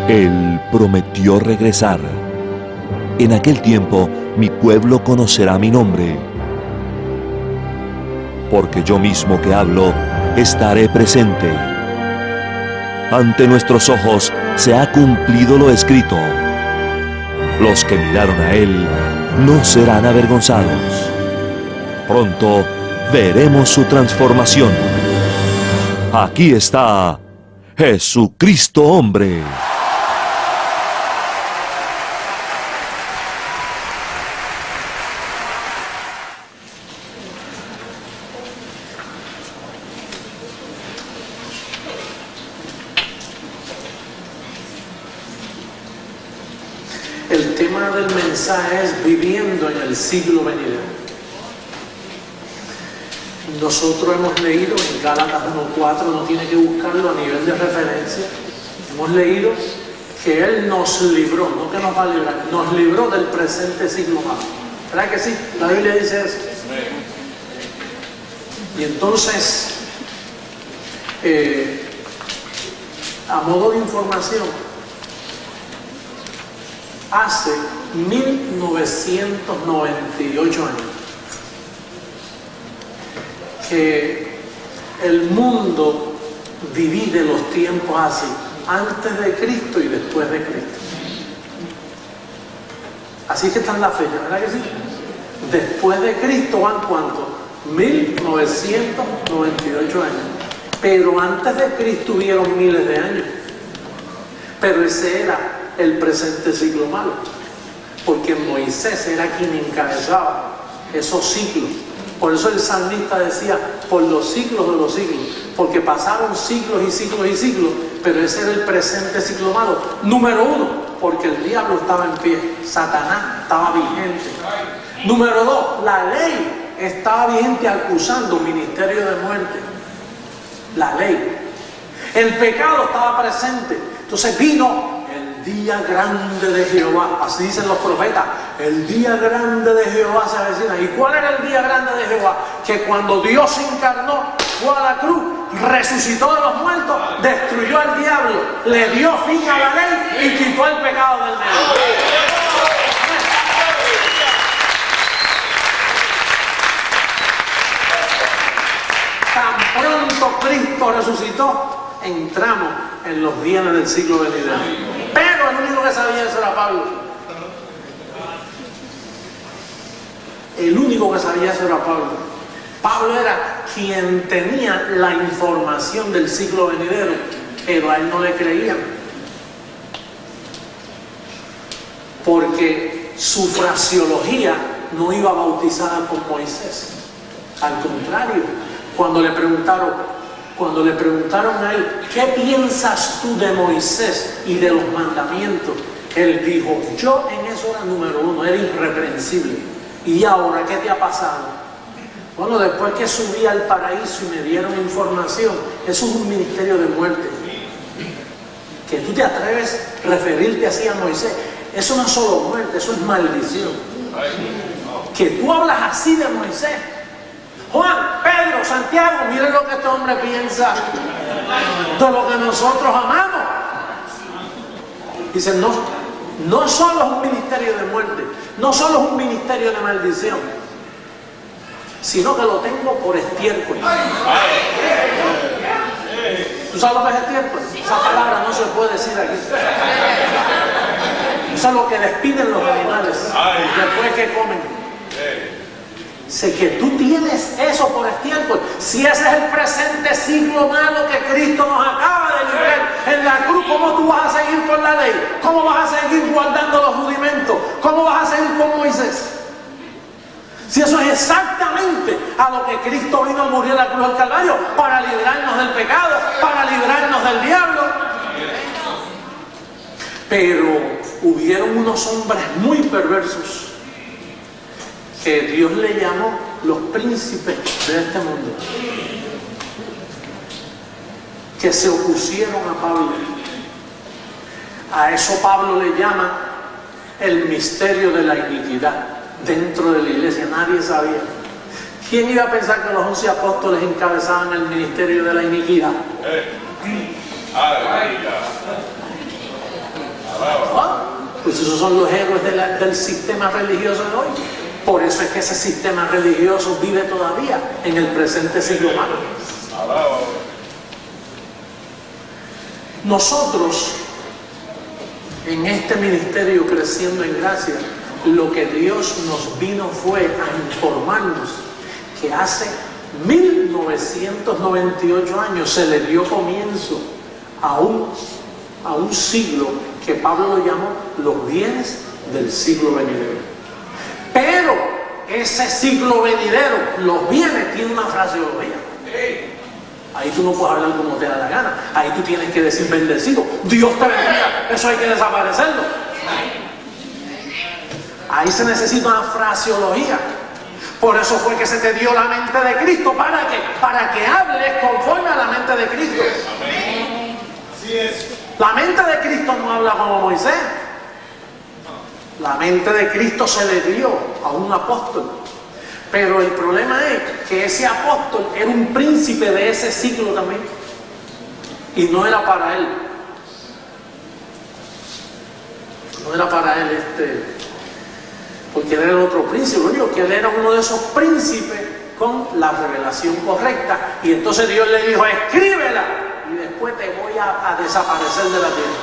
Él prometió regresar. En aquel tiempo mi pueblo conocerá mi nombre. Porque yo mismo que hablo, estaré presente. Ante nuestros ojos se ha cumplido lo escrito. Los que miraron a Él no serán avergonzados. Pronto veremos su transformación. Aquí está Jesucristo hombre. El tema del mensaje es viviendo en el siglo venidero. Nosotros hemos leído en Gálatas 1:4, no tiene que buscarlo a nivel de referencia. Hemos leído que Él nos libró, no que nos va a librar, nos libró del presente siglo malo. ¿Verdad que sí? La Biblia dice eso. Y entonces, a modo de información, hace 1998 años que el mundo divide los tiempos así, antes de Cristo y después de Cristo. Así que están las fechas, ¿verdad que sí? Después de Cristo van ¿cuánto? 1998 años. Pero antes de Cristo hubieron miles de años. Pero ese era el presente siglo malo, porque Moisés era quien encabezaba esos siglos. Por eso el salmista decía, por los siglos de los siglos, porque pasaron siglos y siglos y siglos, pero ese era el presente siglo malo. Número uno, porque el diablo estaba en pie, Satanás estaba vigente. Número dos, la ley estaba vigente acusando ministerio de muerte. La ley. El pecado estaba presente. Entonces vino el día grande de Jehová, así dicen los profetas, el día grande de Jehová se avecina. ¿Y cuál era el día grande de Jehová? Que cuando Dios se encarnó, fue a la cruz, resucitó de los muertos, destruyó al diablo, le dio fin a la ley y quitó el pecado del medio. Tan pronto Cristo resucitó, entramos en los bienes del siglo venidero. Pero el único que sabía eso era Pablo. El único que sabía eso era Pablo. Pablo era quien tenía la información del siglo venidero, pero a él no le creían. Porque su fraseología no iba bautizada con Moisés. Al contrario, cuando le preguntaron a él, ¿qué piensas tú de Moisés y de los mandamientos? Él dijo, yo en eso era número uno, era irreprensible. ¿Y ahora qué te ha pasado? Bueno, después que subí al paraíso y me dieron información, eso es un ministerio de muerte. Que tú te atreves a referirte así a Moisés, eso no es solo muerte, eso es maldición. Que tú hablas así de Moisés. Juan, Pedro, Santiago, miren lo que este hombre piensa de lo que nosotros amamos. Dicen, no solo es un ministerio de muerte, no solo es un ministerio de maldición, sino que lo tengo por estiércol. ¿Tú sabes lo que es estiércol? Esa palabra no se puede decir aquí. Eso es lo que despiden los animales después que comen. Sé que tú tienes eso por estiércol. Si ese es el presente siglo malo que Cristo nos acaba de librar en la cruz, ¿cómo tú vas a seguir con la ley? ¿Cómo vas a seguir guardando los rudimentos? ¿Cómo vas a seguir con Moisés? Si eso es exactamente a lo que Cristo vino a morir en la cruz del Calvario, para librarnos del pecado, para librarnos del diablo. Pero hubieron unos hombres muy perversos que Dios le llamó los príncipes de este mundo, que se opusieron a Pablo. A eso Pablo le llama el misterio de la iniquidad dentro de la iglesia. Nadie sabía. ¿Quién iba a pensar que los 11 apóstoles encabezaban el ministerio de la iniquidad? Pues esos son los héroes del sistema religioso de hoy. Por eso es que ese sistema religioso vive todavía en el presente siglo humano. Nosotros, en este ministerio Creciendo en Gracia, lo que Dios nos vino fue a informarnos que hace 1998 años se le dio comienzo a un siglo que Pablo lo llamó los bienes del siglo venidero. Pero ese siglo venidero, los bienes, tiene una fraseología. Ahí tú no puedes hablar como te da la gana. Ahí tú tienes que decir bendecido, Dios te bendiga. Eso hay que desaparecerlo. Ahí se necesita una fraseología. Por eso fue que se te dio la mente de Cristo. ¿Para qué? Para que hables conforme a la mente de Cristo. Así es. La mente de Cristo no habla como Moisés. La mente de Cristo se le dio a un apóstol. Pero el problema es que ese apóstol era un príncipe de ese siglo también. Y no era para él. No era para él porque él era el otro príncipe. Lo único que él era uno de esos príncipes con la revelación correcta. Y entonces Dios le dijo, escríbela. Y después te voy a desaparecer de la tierra.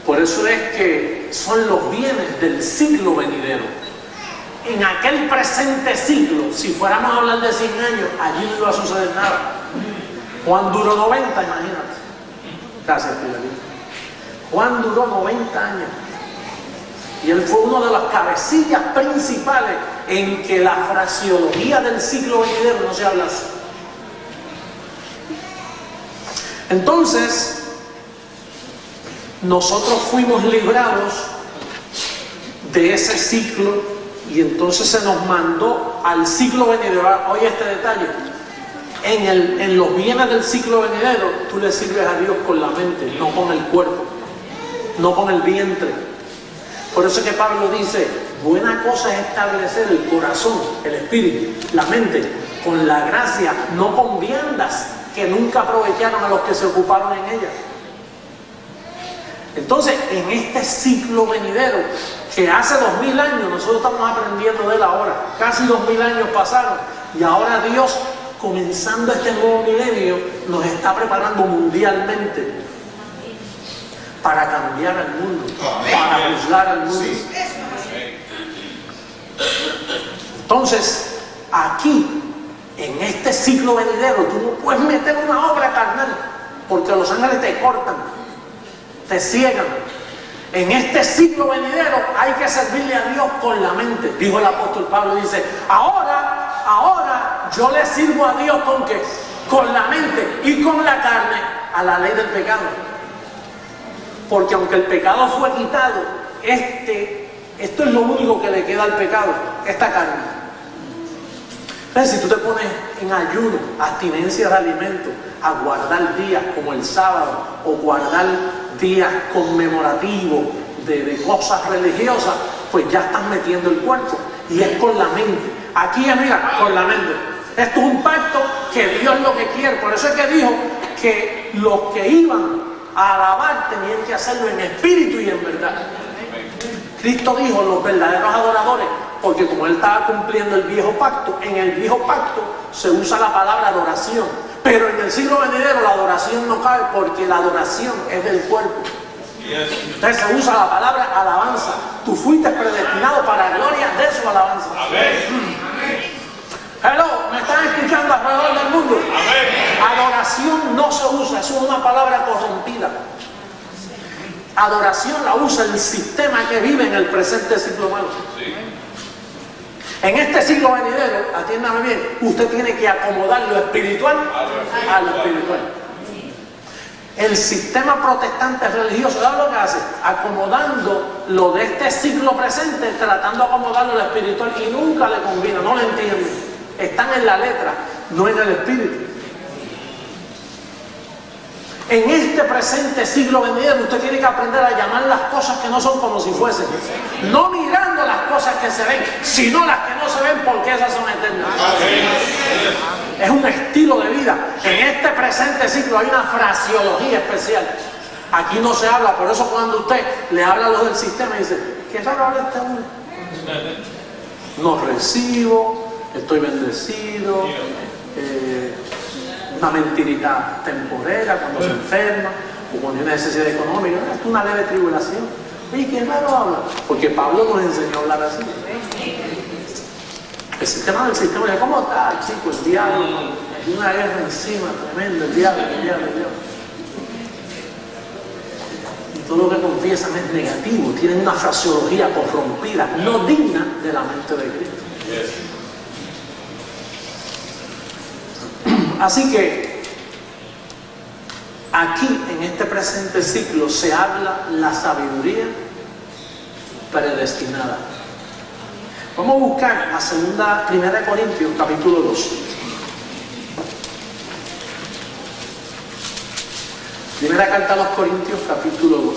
Por eso es que son los bienes del siglo venidero. En aquel presente siglo, si fuéramos a hablar de 100 años, allí no iba a suceder nada. Juan duró 90, imagínate. Gracias, Filadelfia. Juan duró 90 años. Y él fue uno de las cabecillas principales en que la fraseología del siglo venidero no se hablase. Entonces, nosotros fuimos librados de ese ciclo y entonces se nos mandó al siglo venidero. Oye este detalle, en los bienes del siglo venidero tú le sirves a Dios con la mente, no con el cuerpo, no con el vientre. Por eso es que Pablo dice, buena cosa es establecer el corazón, el espíritu, la mente, con la gracia, no con viandas que nunca aprovecharon a los que se ocuparon en ellas. Entonces, en este ciclo venidero, que hace 2000 años, nosotros estamos aprendiendo de él ahora, casi 2000 años pasaron, y ahora Dios, comenzando este nuevo milenio, nos está preparando mundialmente para cambiar el mundo, para juzgar al mundo. Entonces, aquí, en este ciclo venidero, tú no puedes meter una obra carnal, porque los ángeles te cortan, te ciegan. En este siglo venidero hay que servirle a Dios con la mente. Dijo el apóstol Pablo, dice, ahora yo le sirvo a Dios ¿con qué? Con la mente y con la carne a la ley del pecado. Porque aunque el pecado fue quitado, esto es lo único que le queda al pecado, esta carne. Entonces, si tú te pones en ayuno, abstinencia de alimentos, a guardar días como el sábado o guardar días conmemorativos de cosas religiosas, pues ya estás metiendo el cuerpo y es con la mente. Aquí es, mira, con la mente. Esto es un pacto que Dios lo que quiere. Por eso es que dijo que los que iban a alabar tenían que hacerlo en espíritu y en verdad. Cristo dijo, los verdaderos adoradores, porque como él estaba cumpliendo el viejo pacto, en el viejo pacto se usa la palabra adoración, pero en el siglo venidero la adoración no cabe porque la adoración es del cuerpo. Entonces se usa la palabra alabanza. Tú fuiste predestinado para la gloria de su alabanza. Hello, ¿me están escuchando alrededor del mundo? Adoración no se usa, eso es una palabra corrompida. Adoración la usa el sistema que vive en el presente siglo humano. En este siglo venidero, atiéndame bien, usted tiene que acomodar lo espiritual a lo espiritual. El sistema protestante religioso, ¿sabes lo que hace? Acomodando lo de este siglo presente, tratando de acomodarlo a lo espiritual y nunca le combina, no lo entienden. Están en la letra, no en el espíritu. En este presente siglo venidero usted tiene que aprender a llamar las cosas que no son como si fuesen. No mirando las cosas que se ven, sino las que no se ven porque esas son eternas. es un estilo de vida. En este presente ciclo hay una fraseología especial. Aquí no se habla, por eso cuando usted le habla a los del sistema y dice, ¿qué raro habla este hombre? No recibo, estoy bendecido, una mentirita temporera cuando se enferma o cuando hay una necesidad económica, es una leve tribulación. ¿Y qué raro habla? Porque Pablo nos enseñó a hablar así. El sistema del sistema, ¿cómo está, chico? El diablo, hay una guerra encima tremenda, el diablo. Y todo lo que confiesan es negativo, tienen una fraseología corrompida, no digna de la mente de Cristo. Así que aquí en este presente ciclo se habla la sabiduría predestinada. Vamos a buscar la primera Corintios capítulo 2. Primera carta a los Corintios capítulo 2.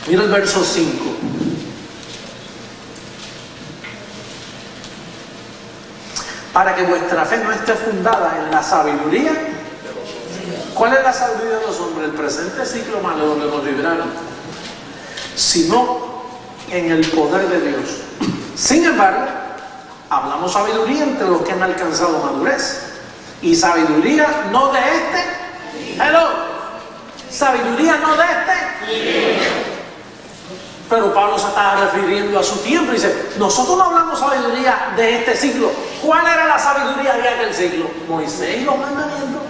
Mira el verso 5. Para que vuestra fe no esté fundada en la sabiduría. ¿Cuál es la sabiduría de los hombres? El presente ciclo malo donde nos libraron. Sino en el poder de Dios. Sin embargo, hablamos sabiduría entre los que han alcanzado madurez. Y sabiduría no de este. Hello. Sabiduría no de este. Pero Pablo se estaba refiriendo a su tiempo y dice, nosotros no hablamos sabiduría de este ciclo. ¿Cuál era la sabiduría de aquel ciclo? Moisés y los mandamientos.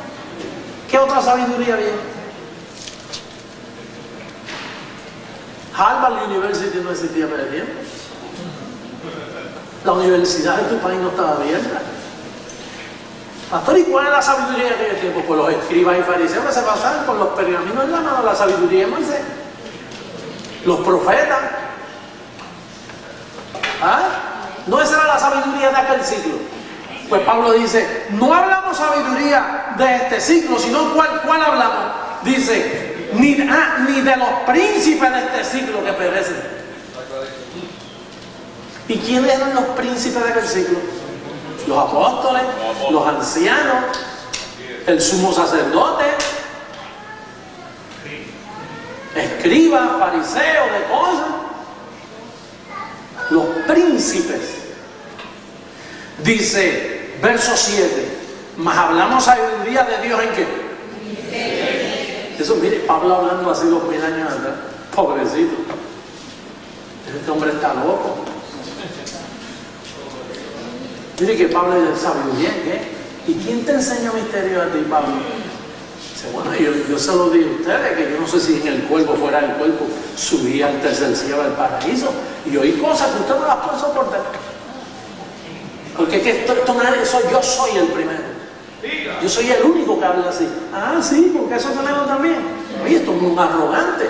¿Qué otra sabiduría había? Harvard University no existía para el tiempo. La universidad de tu país no estaba abierta. Pastor, ¿y cuál es la sabiduría de aquel tiempo? Pues los escribas y fariseos que se pasaban con los pergaminos en la mano, la sabiduría de Moisés. Los profetas. ¿No esa era la sabiduría de aquel siglo? Pues Pablo dice, no hablamos sabiduría de este siglo, sino ¿cuál hablamos? Dice, ni de los príncipes de este siglo que perecen. ¿Y quiénes eran los príncipes de aquel siglo? Los apóstoles, los ancianos, el sumo sacerdote, escribas, fariseos, de cosas. Los príncipes. Dice, verso 7, mas hablamos sabiduría de Dios en qué. Eso, mire, Pablo hablando así 2000 años atrás. Pobrecito. Este hombre está loco. Mire que Pablo dice, sabiduría en qué. ¿Y quién te enseña misterio a ti, Pablo? Bueno, yo se lo digo a ustedes, que yo no sé si en el cuerpo, fuera del cuerpo, subía al tercer cielo del paraíso y oí cosas que usted no las puede soportar. Porque es que yo soy el primero. Yo soy el único que habla así. Ah, sí, porque eso tenemos también. Oye, esto es un arrogante.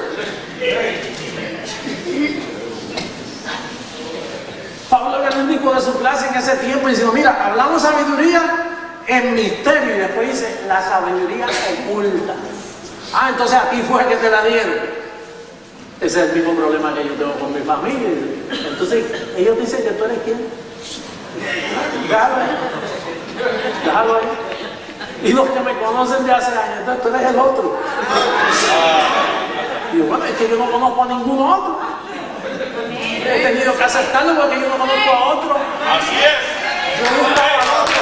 Pablo era el único de su clase en ese tiempo diciendo, mira, hablamos sabiduría en misterio, y después dice la sabiduría oculta. Entonces a ti fue que te la dieron. Ese es el mismo problema que yo tengo con mi familia. Entonces ellos dicen que tú eres quién. Déjalo ahí. Y los que me conocen de hace años, entonces tú eres el otro. Y yo, bueno, es que yo no conozco a ningún otro. He tenido que aceptarlo porque yo no conozco a otro. Así es. Yo no estaba al otro.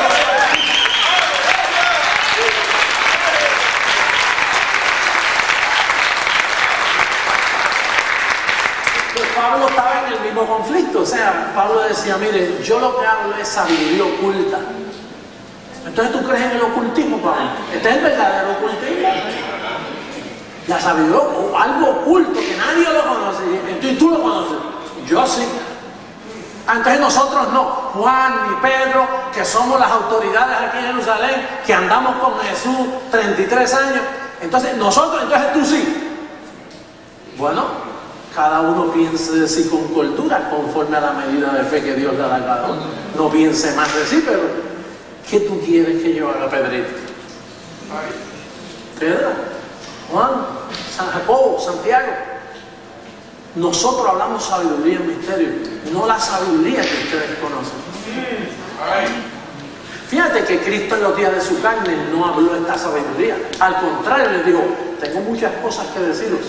Pablo estaba en el mismo conflicto, o sea, Pablo decía, mire, yo lo que hablo es sabiduría oculta. Entonces tú crees en el ocultismo, Pablo. Este es el verdadero ocultismo. La sabiduría, o algo oculto que nadie lo conoce, y tú lo conoces. Yo sí. Entonces nosotros no, Juan ni Pedro, que somos las autoridades aquí en Jerusalén, que andamos con Jesús 33 años. Entonces entonces tú sí. Bueno, cada uno piense de sí con cordura, conforme a la medida de fe que Dios le da a cada uno. No piense más de sí, pero ¿qué tú quieres que yo haga, Pedrito? Pedro, Juan, San Jacobo, Santiago. Nosotros hablamos sabiduría en misterio, no la sabiduría que ustedes conocen. Fíjate que Cristo en los días de su carne no habló esta sabiduría. Al contrario, les dijo, tengo muchas cosas que deciros,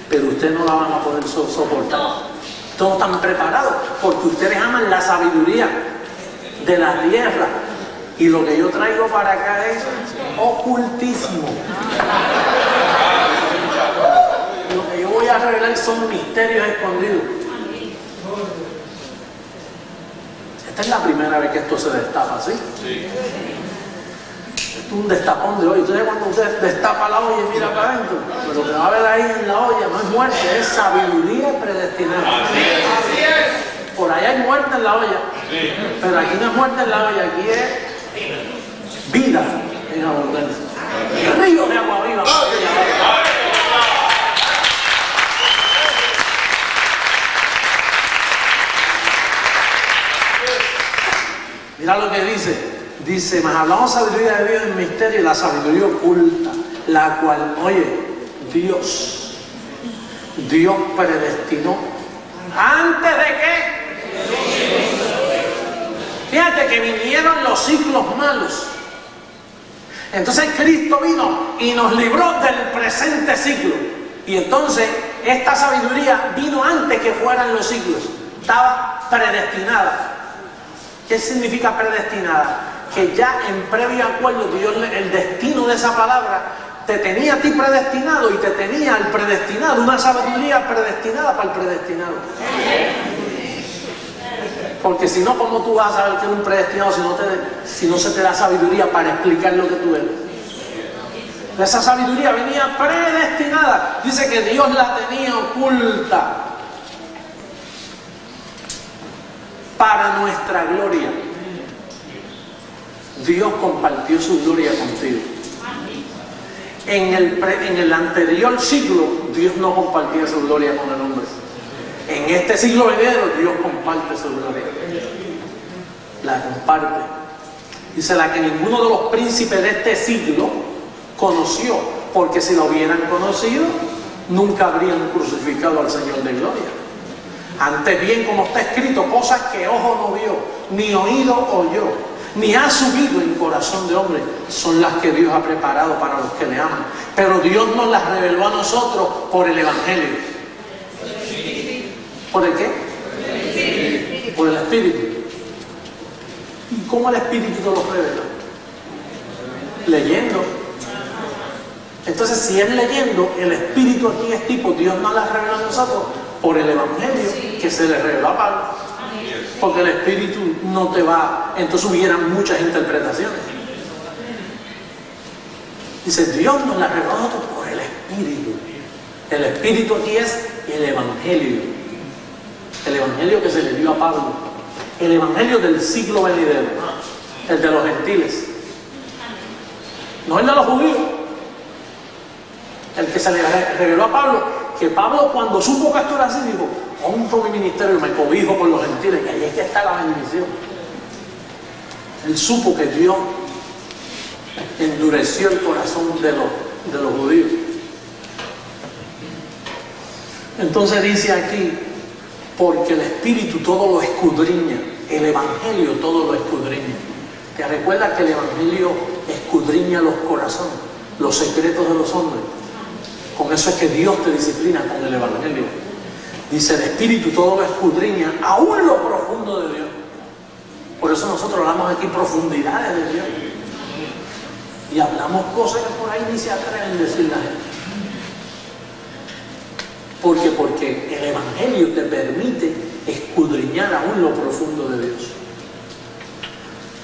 pero ustedes no la van a poder soportar. Todos están preparados porque ustedes aman la sabiduría de la tierra. Y lo que yo traigo para acá es ocultismo. Lo que yo voy a revelar son misterios escondidos. Esta es la primera vez que esto se destapa, ¿sí? Esto es un destapón de olla. Entonces cuando usted destapa la olla y mira para adentro, pues lo que va a ver ahí en la olla no es muerte, es sabiduría predestinada. Por allá hay muerte en la olla, pero aquí no es muerte en la olla, aquí es vida en abundancia. Río de agua viva. Mira lo que dice, mas hablamos sabiduría de Dios en misterio y la sabiduría oculta, la cual, oye, Dios predestinó antes de que, fíjate que vinieron los siglos malos. Entonces Cristo vino y nos libró del presente siglo. Y entonces esta sabiduría vino antes que fueran los siglos. Estaba predestinada. ¿Qué significa predestinada? Que ya en previo acuerdo Dios, el destino de esa palabra, te tenía a ti predestinado y te tenía al predestinado, una sabiduría predestinada para el predestinado. Porque si no, ¿cómo tú vas a saber que eres un predestinado si no se te da sabiduría para explicar lo que tú eres? Esa sabiduría venía predestinada. Dice que Dios la tenía oculta para nuestra gloria. Dios compartió su gloria contigo. En el anterior siglo, Dios no compartía su gloria con el hombre. En este siglo venidero, Dios comparte su gloria. La comparte. Dice la que ninguno de los príncipes de este siglo conoció, porque si lo hubieran conocido, nunca habrían crucificado al Señor de gloria. Antes bien, como está escrito, cosas que ojo no vio, ni oído oyó, ni ha subido en corazón de hombre, son las que Dios ha preparado para los que le aman. Pero Dios nos las reveló a nosotros por el Evangelio. ¿Por el qué? Por el Espíritu. ¿Y cómo el Espíritu te lo revela? Leyendo. Entonces, si es leyendo, el Espíritu aquí es tipo, Dios nos las reveló a nosotros por el Evangelio que se le reveló a Pablo. Porque el Espíritu no te va, entonces hubieran muchas interpretaciones. Dice, Dios nos las reveló a nosotros por el Espíritu. El Espíritu aquí es el Evangelio. El Evangelio que se le dio a Pablo. El Evangelio del siglo venidero. El de los gentiles. No el de los judíos. El que se le reveló a Pablo. Que Pablo, cuando supo que esto era así, dijo, honro mi ministerio y me cobijo por los gentiles, que ahí es que está la bendición. Él supo que Dios endureció el corazón de los judíos. Entonces dice aquí, porque el Espíritu todo lo escudriña, el Evangelio todo lo escudriña. ¿Te recuerdas que el Evangelio escudriña los corazones, los secretos de los hombres? Con eso es que Dios te disciplina con el Evangelio. Dice, el Espíritu todo lo escudriña, aún lo profundo de Dios. Por eso nosotros hablamos aquí profundidades de Dios. Y hablamos cosas que por ahí ni se atreven a decir la gente. Porque el Evangelio te permite escudriñar aún lo profundo de Dios.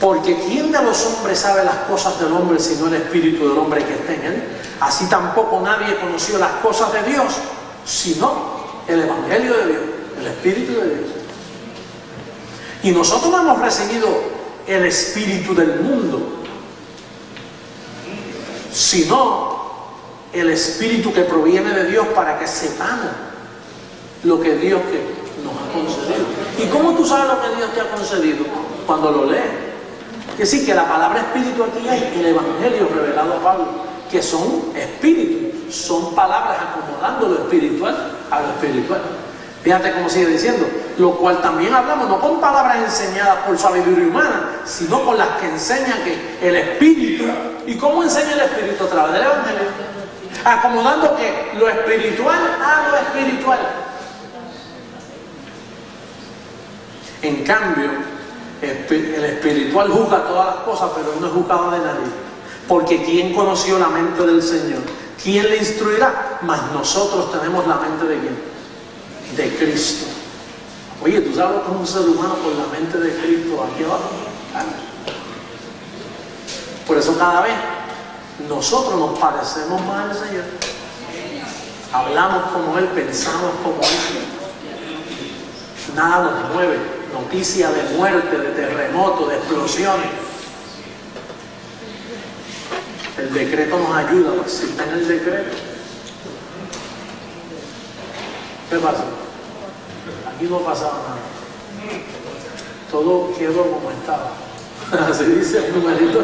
Porque ¿quién de los hombres sabe las cosas del hombre sino el Espíritu del hombre que está en él? Así tampoco nadie conoció las cosas de Dios sino el Evangelio de Dios, el Espíritu de Dios. Y nosotros no hemos recibido el Espíritu del mundo, sino el Espíritu que proviene de Dios para que sepamos lo que Dios nos ha concedido. ¿Y cómo tú sabes lo que Dios te ha concedido? Cuando lo lees. Es decir, que la palabra espíritu aquí hay el evangelio revelado a Pablo, que son espíritus, son palabras acomodando lo espiritual a lo espiritual. Fíjate cómo sigue diciendo, lo cual también hablamos, no con palabras enseñadas por sabiduría humana, sino con las que enseña que el espíritu. ¿Y cómo enseña el espíritu? A través del evangelio. Acomodando que lo espiritual a lo espiritual. En cambio, el espiritual juzga todas las cosas, pero él no es juzgado de nadie. Porque ¿quién conoció la mente del Señor? ¿Quién le instruirá? Mas nosotros tenemos la mente de ¿quién? De Cristo. Oye, ¿tú sabes cómo un ser humano con la mente de Cristo aquí abajo? Por eso cada vez nosotros nos parecemos más al Señor. Hablamos como Él, pensamos como Él. Nada nos mueve. Noticia de muerte, de terremotos, de explosiones. El decreto nos ayuda, pues si está en el decreto. ¿Qué pasa? Aquí no pasaba nada. Todo quedó como estaba. Así dice el numerito.